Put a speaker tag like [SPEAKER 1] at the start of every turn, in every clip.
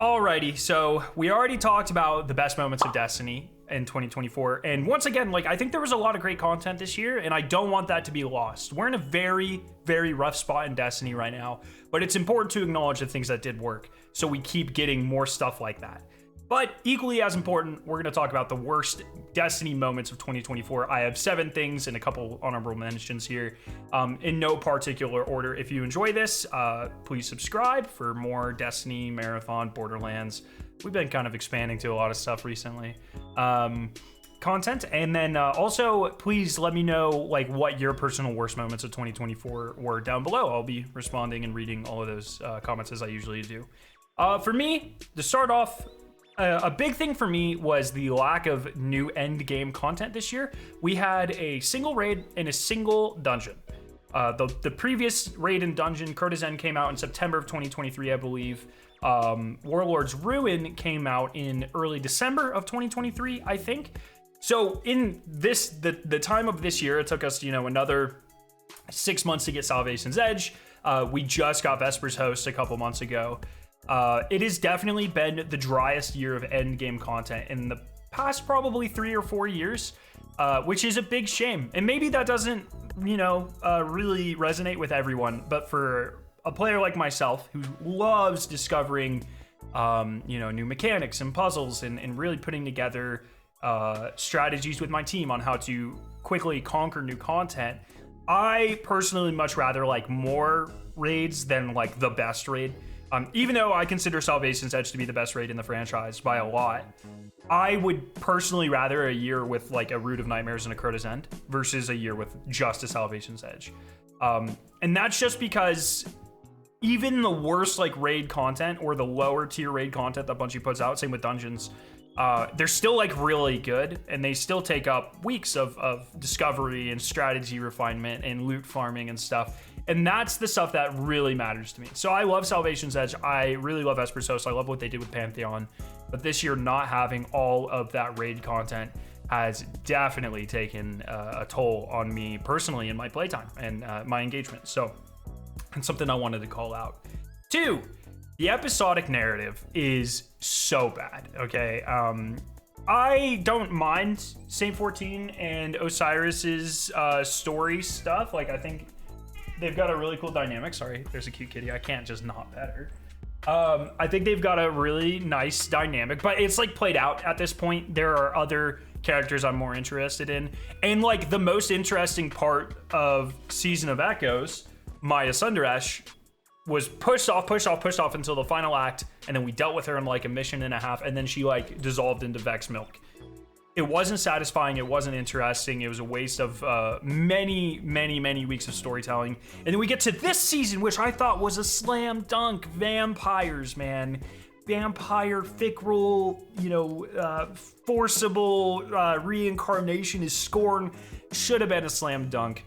[SPEAKER 1] Alrighty, so we already talked about the best moments of Destiny in 2024, and once again, I think there was a lot of great content this year, and I don't want that to be lost. We're in a very, very rough spot in Destiny right now, but it's important to acknowledge the things that did work, so we keep getting more stuff like that. But equally as important, we're going to talk about the worst Destiny moments of 2024. I have 7 things and a couple honorable mentions here, in no particular order. If you enjoy this, please subscribe for more Destiny, Marathon, Borderlands. We've been kind of expanding to a lot of stuff recently. Content. And then also, please let me know what your personal worst moments of 2024 were down below. I'll be responding and reading all of those comments as I usually do. For me, to start off, a big thing for me was the lack of new end game content this year. We had a single raid and a single dungeon. The previous raid and dungeon, Courtesan, came out in September of 2023, I believe. Warlord's Ruin came out in early December of 2023, I think. So in the time of this year, it took us, another 6 months to get Salvation's Edge. We just got Vesper's Host a couple months ago. It has definitely been the driest year of endgame content in the past probably 3 or 4 years, which is a big shame. And maybe that doesn't, really resonate with everyone. But for a player like myself who loves discovering, new mechanics and puzzles and really putting together strategies with my team on how to quickly conquer new content, I personally much rather like more raids than the best raid. Even though I consider Salvation's Edge to be the best raid in the franchise by a lot, I would personally rather a year with a Root of Nightmares and a Courtesan versus a year with just a Salvation's Edge. And that's just because even the worst raid content or the lower tier raid content that Bungie puts out, same with dungeons, they're still really good, and they still take up weeks of discovery and strategy refinement and loot farming and stuff. And that's the stuff that really matters to me. So I love Salvation's Edge. I really love Vesper's Host. I love what they did with Pantheon. But this year, not having all of that raid content has definitely taken a toll on me personally in my playtime and my engagement. So it's something I wanted to call out. 2, the episodic narrative is so bad, okay? I don't mind Saint 14 and Osiris's story stuff. I think they've got a really cool dynamic. Sorry, there's a cute kitty. I can't just not pet her. I think they've got a really nice dynamic, but it's played out at this point. There are other characters I'm more interested in. And the most interesting part of Season of Echoes, Maya Sundaresh, was pushed off until the final act, and then we dealt with her in a mission and a half, and then she dissolved into Vex Milk. It wasn't satisfying. It wasn't interesting. It was a waste of many, many, many weeks of storytelling. And then we get to this season, which I thought was a slam dunk. Vampires, man. Vampire, Fikrul, forcible reincarnation is scorn. Should have been a slam dunk.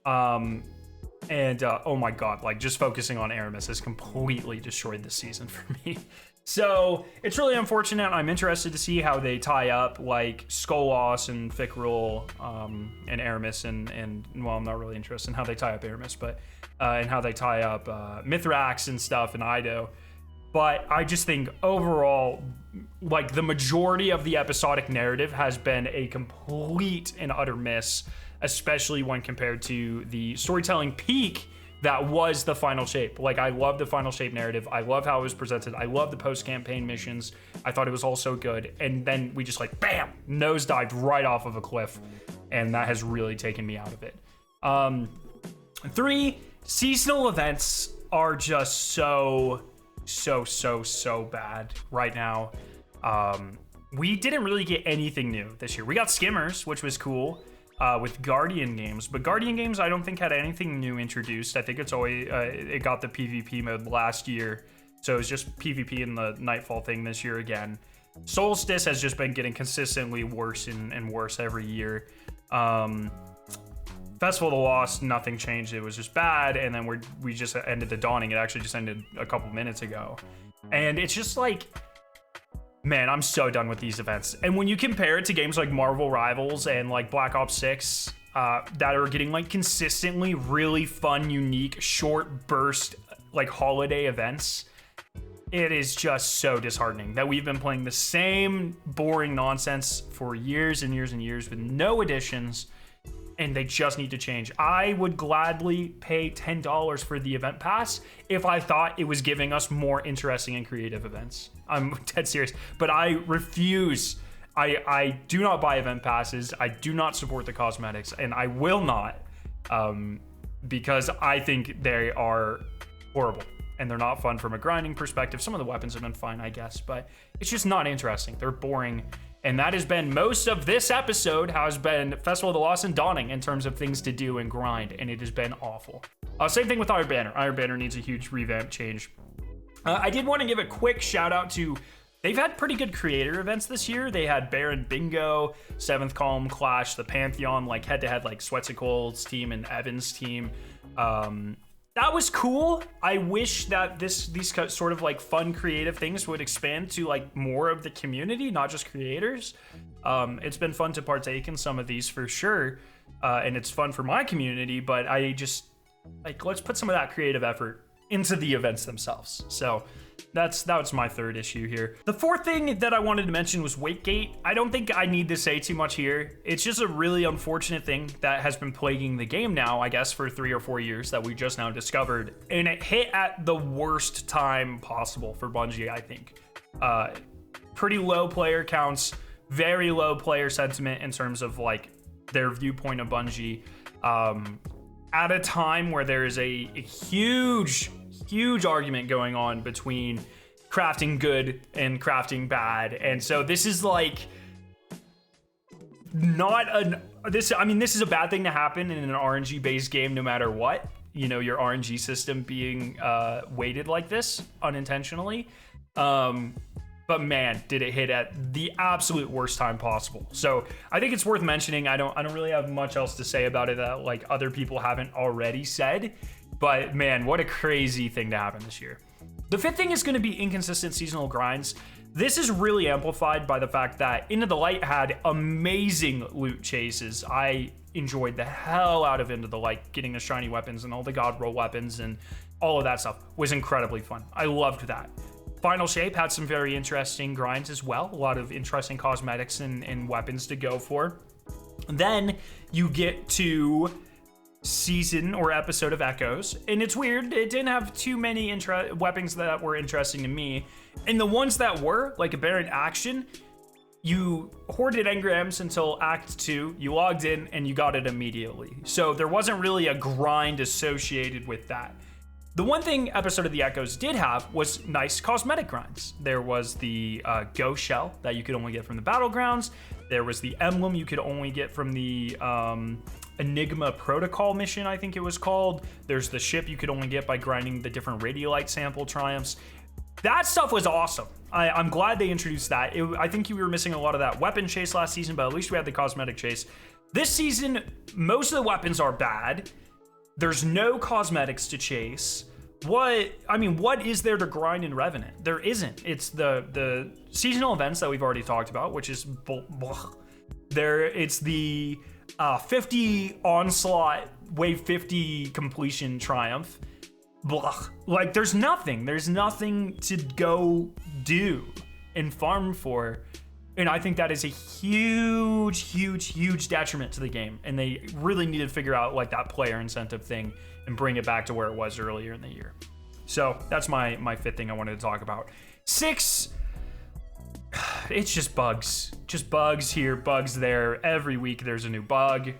[SPEAKER 1] And oh my god, just focusing on Aramis has completely destroyed this season for me. So it's really unfortunate. I'm interested to see how they tie up Skolos and Fikrul and Aramis and well, I'm not really interested in how they tie up Aramis, but and how they tie up Mithrax and stuff and Ido. But I just think overall, the majority of the episodic narrative has been a complete and utter miss, especially when compared to the storytelling peak that was the Final Shape. I love the Final Shape narrative. I love how it was presented. I love the post-campaign missions. I thought it was all so good. And then we just bam, nosedived right off of a cliff. And that has really taken me out of it. 3, seasonal events are just so bad right now. We didn't really get anything new this year. We got Skimmers, which was cool. With Guardian games, but Guardian games I don't think had anything new introduced. I think it's always it got the PvP mode last year, so it's just PvP in the Nightfall thing this year again. Solstice has just been getting consistently worse and worse every year. Festival of the Lost, nothing changed. It was just bad, and then we just ended the Dawning. It actually just ended a couple minutes ago, and it's just man, I'm so done with these events. And when you compare it to games like Marvel Rivals and Black Ops 6 that are getting consistently really fun, unique, short burst holiday events, it is just so disheartening that we've been playing the same boring nonsense for years and years and years with no additions, and they just need to change. I would gladly pay $10 for the event pass if I thought it was giving us more interesting and creative events. I'm dead serious, but I refuse. I do not buy event passes. I do not support the cosmetics, and I will not, because I think they are horrible. And they're not fun from a grinding perspective. Some of the weapons have been fine, I guess, but it's just not interesting. They're boring. And that has been most of this episode, has been Festival of the Lost and Dawning in terms of things to do and grind, and it has been awful. Same thing with Iron Banner. Iron Banner needs a huge revamp change. I did want to give a quick shout out to, they've had pretty good creator events this year. They had Baron Bingo, 7th Column Clash, the Pantheon, like head-to-head, like Sweatsicle's team and Evan's team. That was cool. I wish that these sort of like fun creative things would expand to like more of the community, not just creators. It's been fun to partake in some of these for sure. And it's fun for my community, but I just like, let's put some of that creative effort into the events themselves. So that was my third issue here. The fourth thing that I wanted to mention was weight gate. I don't think I need to say too much here. It's just a really unfortunate thing that has been plaguing the game now, I guess, for 3 or 4 years that we just now discovered. And it hit at the worst time possible for Bungie, I think. Pretty low player counts, very low player sentiment in terms of like their viewpoint of Bungie. At a time where there is a huge argument going on between crafting good and crafting bad. And so this is like this is a bad thing to happen in an RNG based game no matter what, you know, your RNG system being weighted like this unintentionally. But man, did it hit at the absolute worst time possible. So I think it's worth mentioning. I don't really have much else to say about it that like other people haven't already said. But man, what a crazy thing to happen this year. The fifth thing is going to be inconsistent seasonal grinds. This is really amplified by the fact that Into the Light had amazing loot chases. I enjoyed the hell out of Into the Light, getting the shiny weapons and all the god roll weapons and all of that stuff was incredibly fun. I loved that. Final Shape had some very interesting grinds as well. A lot of interesting cosmetics and weapons to go for. Then you get to season or episode of Echoes, and it's weird. It didn't have too many weapons that were interesting to me. And the ones that were, like a Baron Action, you hoarded engrams until Act 2, you logged in, and you got it immediately. So there wasn't really a grind associated with that. The one thing Episode of the Echoes did have was nice cosmetic grinds. There was the Go Shell that you could only get from the Battlegrounds. There was the Emblem you could only get from the Enigma Protocol mission, I think it was called. There's the ship you could only get by grinding the different Radiolite sample triumphs. That stuff was awesome. I'm glad they introduced that. I think we were missing a lot of that weapon chase last season, but at least we had the cosmetic chase. This season, most of the weapons are bad. There's no cosmetics to chase. What is there to grind in Revenant? There isn't. It's the seasonal events that we've already talked about, which is there. It's the 50 onslaught wave 50 completion triumph. Like there's nothing to go do and farm for. And I think that is a huge detriment to the game. And they really need to figure out like that player incentive thing and bring it back to where it was earlier in the year. So that's my fifth thing I wanted to talk about. 6, it's just bugs. Just bugs here, bugs there. Every week there's a new bug.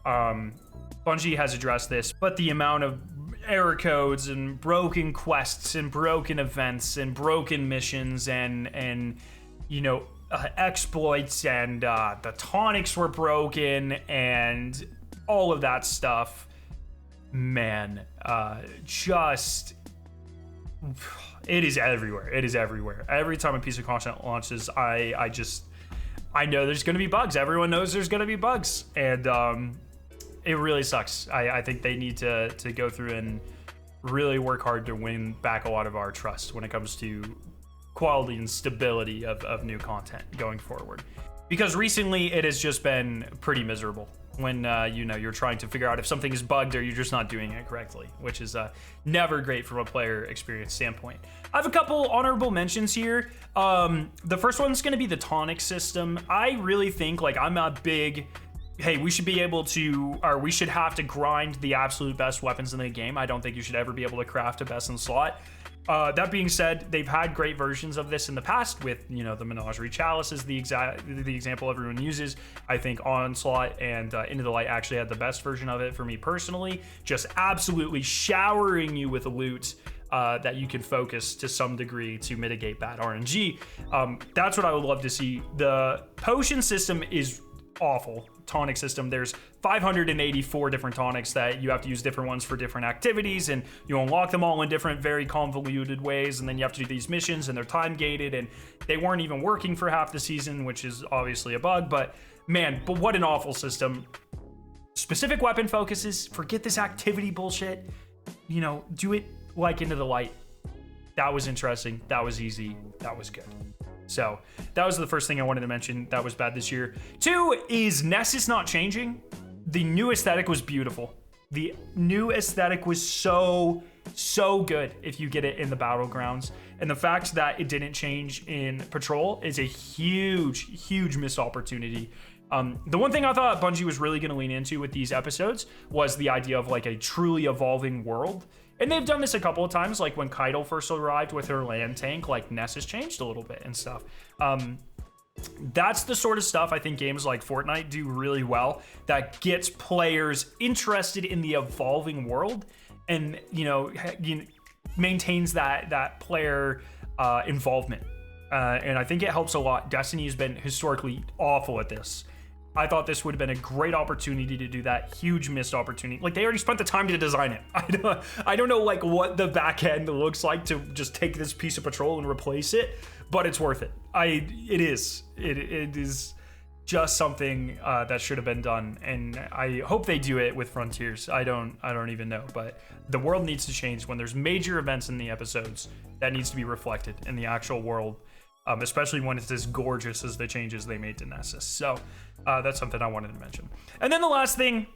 [SPEAKER 1] Bungie has addressed this, but the amount of error codes and broken quests and broken events and broken missions and you know, exploits and the tonics were broken and all of that stuff, man, just it is everywhere. Every time a piece of content launches, I know there's gonna be bugs. Everyone knows there's gonna be bugs, and it really sucks. I think they need to go through and really work hard to win back a lot of our trust when it comes to quality and stability of new content going forward, because recently it has just been pretty miserable. when you know, you're trying to figure out if something is bugged or you're just not doing it correctly, which is never great from a player experience standpoint. I have a couple honorable mentions here. The first one's going to be the tonic system. I really think, like, I'm a big, hey, we should be able to, or we should have to grind the absolute best weapons in the game. I don't think you should ever be able to craft a best in slot. That being said, they've had great versions of this in the past with, you know, the Menagerie Chalice is the example everyone uses. I think Onslaught and Into the Light actually had the best version of it for me personally, just absolutely showering you with loot that you can focus to some degree to mitigate bad RNG. That's what I would love to see. The potion system is awful. Tonic system, there's 584 different tonics that you have to use different ones for different activities, and you unlock them all in different very convoluted ways, and then you have to do these missions, and they're time gated, and they weren't even working for half the season, which is obviously a bug. But man, but what an awful system. Specific weapon focuses, forget this activity bullshit, you know, do it like Into the Light. That was interesting, that was easy, that was good. So that was the first thing I wanted to mention that was bad this year. 2 is Nessus not changing. The new aesthetic was beautiful. The new aesthetic was so good if you get it in the battlegrounds. And the fact that it didn't change in Patrol is a huge missed opportunity. The one thing I thought Bungie was really going to lean into with these episodes was the idea of like a truly evolving world. And they've done this a couple of times, like when Keitel first arrived with her land tank, like Nessus changed a little bit and stuff. That's the sort of stuff I think games like Fortnite do really well, that gets players interested in the evolving world and, you know, maintains that player involvement. And I think it helps a lot. Destiny has been historically awful at this. I thought this would have been a great opportunity to do that. Huge missed opportunity. Like, they already spent the time to design it. I don't know like what the back end looks like to just take this piece of Patrol and replace it, but it's worth it. It is just something that should have been done, and I hope they do it with Frontiers. I don't even know, but the world needs to change. When there's major events in the episodes, that needs to be reflected in the actual world. Especially when it's as gorgeous as the changes they made to Nessus. So that's something I wanted to mention. And then the last thing,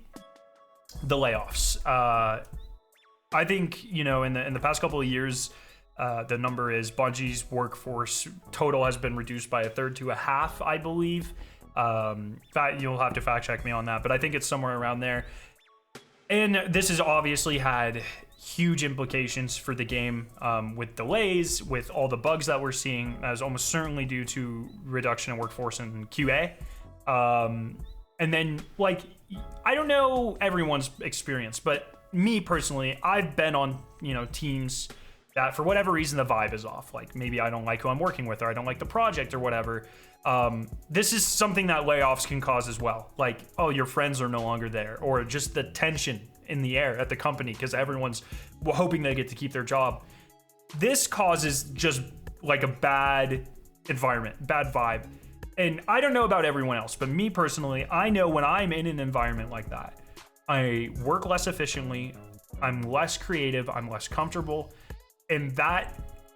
[SPEAKER 1] the layoffs. I think, you know, in the past couple of years, the number is Bungie's workforce total has been reduced by 1/3 to 1/2, I believe. You'll have to fact check me on that, but I think it's somewhere around there. And this has obviously had huge implications for the game, with delays, with all the bugs that we're seeing. That is almost certainly due to reduction in workforce in QA. And then, like, I don't know everyone's experience, but me personally, I've been on, you know, teams that for whatever reason the vibe is off. Like, maybe I don't like who I'm working with, or I don't like the project or whatever. This is something that layoffs can cause as well. Like, oh, your friends are no longer there, or just the tension in the air at the company because everyone's hoping they get to keep their job. This causes just like a bad environment, bad vibe. And I don't know about everyone else, but me personally, I know when I'm in an environment like that, I work less efficiently, I'm less creative, I'm less comfortable, and that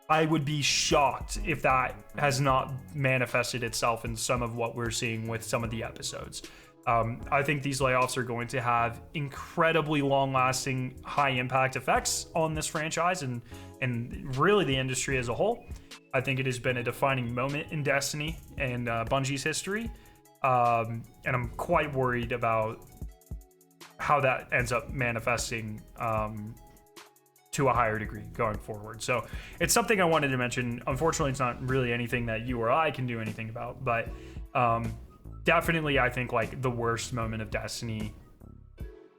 [SPEAKER 1] I would be shocked if that has not manifested itself in some of what we're seeing with some of the episodes. I think these layoffs are going to have incredibly long-lasting, high-impact effects on this franchise and really the industry as a whole. I think it has been a defining moment in Destiny and Bungie's history, and I'm quite worried about how that ends up manifesting to a higher degree going forward. So it's something I wanted to mention. Unfortunately, it's not really anything that you or I can do anything about, but definitely I think like the worst moment of Destiny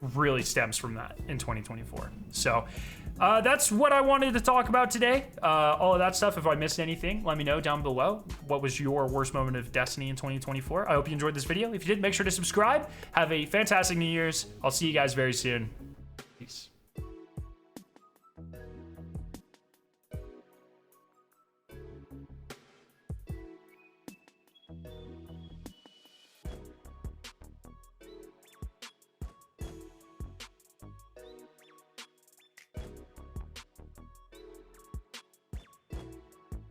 [SPEAKER 1] really stems from that in 2024. So that's what I wanted to talk about today. All of that stuff, if I missed anything, let me know down below. What was your worst moment of Destiny in 2024? I hope you enjoyed this video. If you did, make sure to subscribe. Have a fantastic New Year's. I'll see you guys very soon.